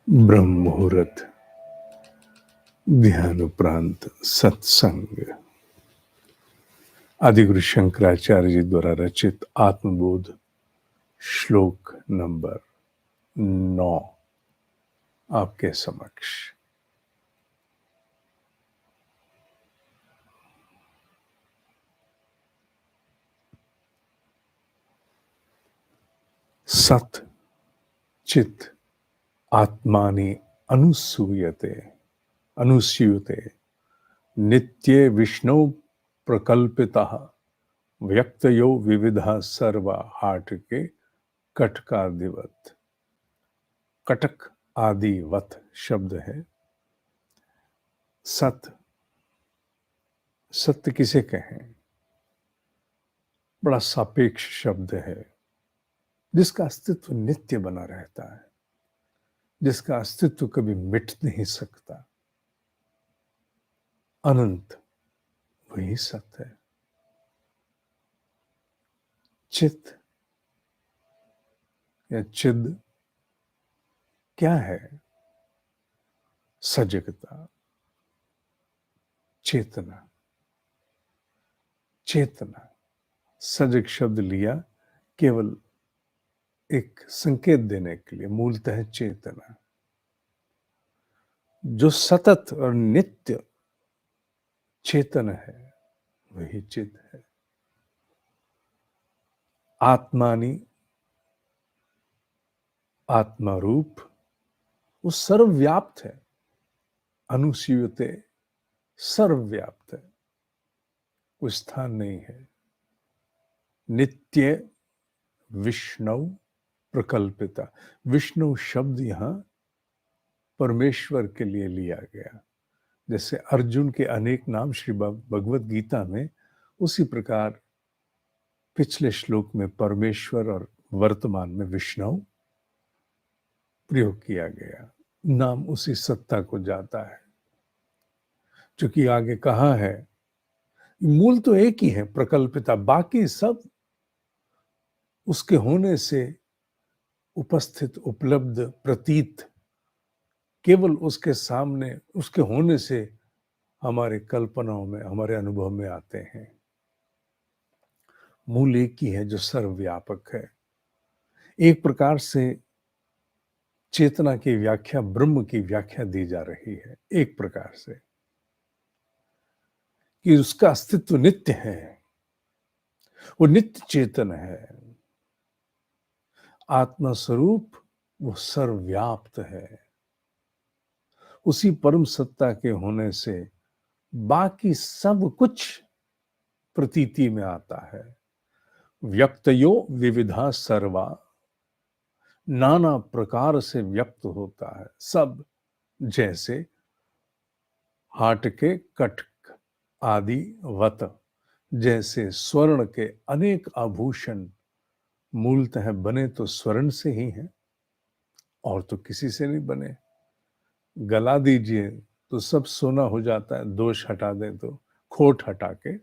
ब्रह्म मुहूर्त, ध्यान उपरांत सत्संग। आदिगुरु शंकराचार्य जी द्वारा रचित आत्मबोध श्लोक नंबर 9 आपके समक्ष। सत चित आत्मानि अनुसूयते नित्ये विष्णु प्रकल्पिता व्यक्तयो विविधा सर्वा हाट के कटकादिवत। कटक आदिवत शब्द है। सत्य किसे कहें? बड़ा सापेक्ष शब्द है, जिसका अस्तित्व नित्य बना रहता है, जिसका अस्तित्व कभी मिट नहीं सकता। अनंत वही सत्य है। चित या चिद क्या है? सजगता, चेतना। चेतना, सजग शब्द लिया केवल एक संकेत देने के लिए, मूलतः चेतना जो सतत और नित्य चेतन है, वही चित है। आत्मानी, आत्मा रूप, वो सर्वव्याप्त है। अनुसूयते, सर्वव्याप्त है, कोई स्थान नहीं है। नित्य विष्णु प्रकल्पिता। विष्णु शब्द यहां परमेश्वर के लिए लिया गया। जैसे अर्जुन के अनेक नाम श्री भगवत गीता में, उसी प्रकार पिछले श्लोक में परमेश्वर और वर्तमान में विष्णु प्रयोग किया गया। नाम उसी सत्ता को जाता है। क्योंकि आगे कहा है, मूल तो एक ही है, प्रकल्पिता। बाकी सब उसके होने से उपस्थित, उपलब्ध, प्रतीत, केवल उसके सामने, उसके होने से हमारे कल्पनाओं में, हमारे अनुभव में आते हैं। मूल एक ही है जो सर्वव्यापक है। एक प्रकार से चेतना की व्याख्या ब्रह्म की व्याख्या दी जा रही है, एक प्रकार से, कि उसका अस्तित्व नित्य है, वो नित्य चेतन है। आत्मा स्वरूप वो सर्वव्याप्त है। उसी परम सत्ता के होने से बाकी सब कुछ प्रतीति में आता है। व्यक्तयो विविधा सर्वा, नाना प्रकार से व्यक्त होता है सब। जैसे हाट के कटक आदि वत, जैसे स्वर्ण के अनेक आभूषण मूलतः बने तो स्वर्ण से ही हैं, और तो किसी से नहीं बने। गला दीजिए तो सब सोना हो जाता है, दोष हटा दें तो, खोट हटा के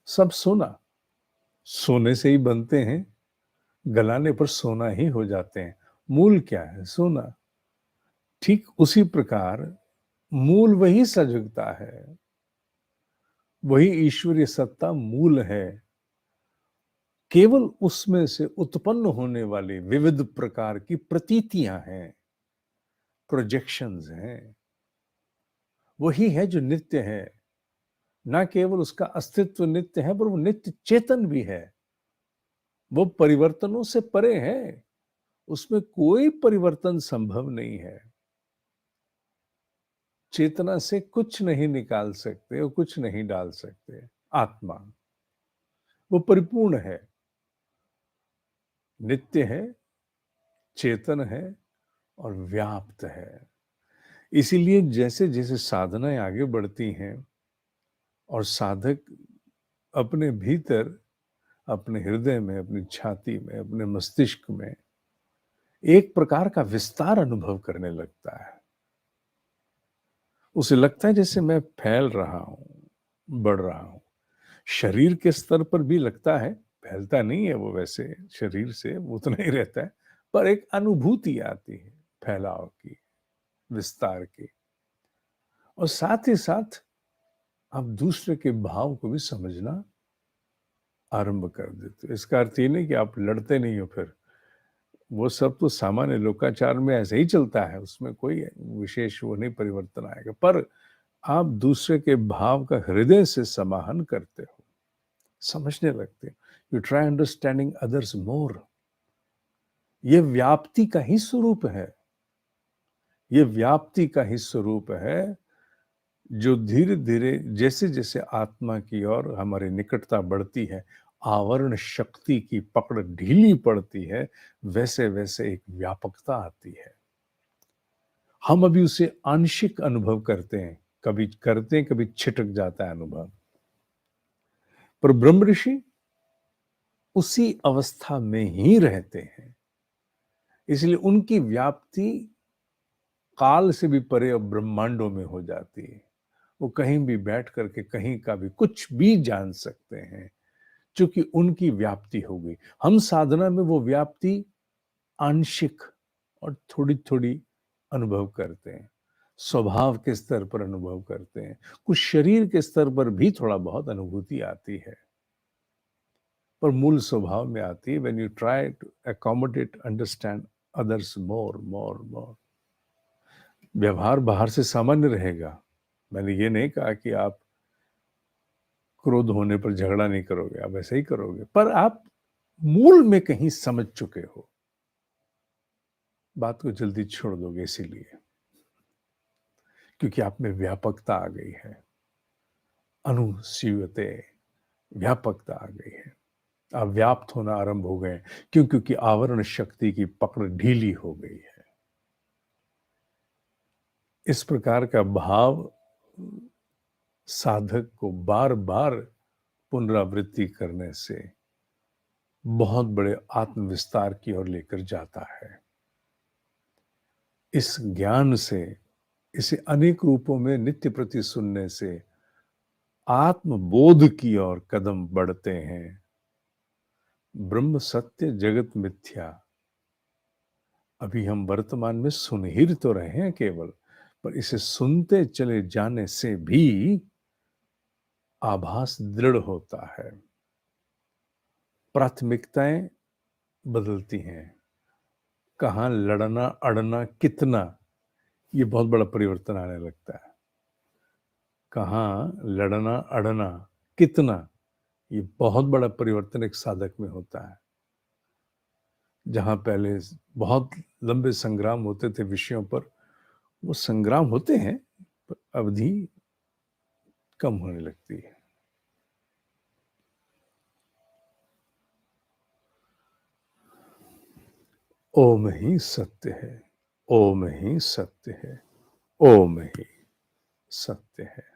सब सोना। सोने से ही बनते हैं, गलाने पर सोना ही हो जाते हैं। मूल क्या है? सोना। ठीक उसी प्रकार मूल वही सजगता है, वही ईश्वरीय सत्ता मूल है। केवल उसमें से उत्पन्न होने वाली विविध प्रकार की प्रतीतियां हैं, प्रोजेक्शंस हैं। वही है जो नित्य है। ना केवल उसका अस्तित्व नित्य है, पर वो नित्य चेतन भी है। वो परिवर्तनों से परे है, उसमें कोई परिवर्तन संभव नहीं है। चेतना से कुछ नहीं निकाल सकते और कुछ नहीं डाल सकते। आत्मा वो परिपूर्ण है, नित्य है, चेतन है और व्याप्त है। इसीलिए जैसे जैसे साधनाएं आगे बढ़ती हैं और साधक अपने भीतर, अपने हृदय में, अपनी छाती में, अपने मस्तिष्क में एक प्रकार का विस्तार अनुभव करने लगता है। उसे लगता है जैसे मैं फैल रहा हूं, बढ़ रहा हूं। शरीर के स्तर पर भी लगता है, फैलता नहीं है वो वैसे शरीर से, वो उतना ही रहता है, पर एक अनुभूति आती है फैलाव की। विस्तार की, और साथ ही साथ आप दूसरे के भाव को भी समझना आरंभ कर देते हो। इसका अर्थ ये नहीं कि आप लड़ते नहीं हो फिर, वो सब तो सामान्य लोकाचार में ऐसे ही चलता है, उसमें कोई विशेष वो नहीं परिवर्तन आएगा, पर आप दूसरे के भाव का हृदय से समाहन करते हो, समझने लगते हो। यू ट्राई अंडरस्टैंडिंग अदर्स मोर। ये व्याप्ति का ही स्वरूप है, ये व्याप्ति का ही स्वरूप है, जो धीरे धीरे जैसे जैसे आत्मा की ओर हमारी निकटता बढ़ती है, आवरण शक्ति की पकड़ ढीली पड़ती है, वैसे वैसे एक व्यापकता आती है। हम अभी उसे आंशिक अनुभव करते हैं, कभी करते हैं, कभी छिटक जाता है अनुभव, पर ब्रह्म ऋषि उसी अवस्था में ही रहते हैं, इसलिए उनकी व्याप्ति काल से भी परे अब ब्रह्मांडों में हो जाती है। वो कहीं भी बैठ करके कहीं का भी कुछ भी जान सकते हैं, क्योंकि उनकी व्याप्ति हो गई। हम साधना में वो व्याप्ति आंशिक और थोड़ी थोड़ी अनुभव करते हैं, स्वभाव के स्तर पर अनुभव करते हैं, कुछ शरीर के स्तर पर भी थोड़ा बहुत अनुभूति आती है, पर मूल स्वभाव में आती है when you try to accommodate understand others more more more. व्यवहार बाहर से सामान्य रहेगा, मैंने ये नहीं कहा कि आप क्रोध होने पर झगड़ा नहीं करोगे, आप ऐसे ही करोगे, पर आप मूल में कहीं समझ चुके हो, बात को जल्दी छोड़ दोगे, इसीलिए क्योंकि आप में व्यापकता आ गई है, अनुसीवते व्यापकता आ गई है, आप व्याप्त होना आरंभ हो गए, क्यों? क्योंकि आवरण शक्ति की पकड़ ढीली हो गई है। इस प्रकार का भाव साधक को बार बार पुनरावृत्ति करने से बहुत बड़े आत्मविस्तार की ओर लेकर जाता है। इस ज्ञान से, इसे अनेक रूपों में नित्य प्रति सुनने से आत्मबोध की ओर कदम बढ़ते हैं। ब्रह्म सत्य जगत मिथ्या, अभी हम वर्तमान में सुन ही तो रहे हैं केवल, पर इसे सुनते चले जाने से भी आभास दृढ़ होता है, प्राथमिकताएं बदलती हैं, कहाँ लड़ना अड़ना कितना, ये बहुत बड़ा परिवर्तन आने लगता है। कहाँ लड़ना अड़ना कितना, ये बहुत बड़ा परिवर्तन एक साधक में होता है। जहां पहले बहुत लंबे संग्राम होते थे विषयों पर, वो संग्राम होते हैं पर अवधि कम होने लगती है। ओम ही सत्य है, ओम ही सत्य है, ओम ही सत्य है।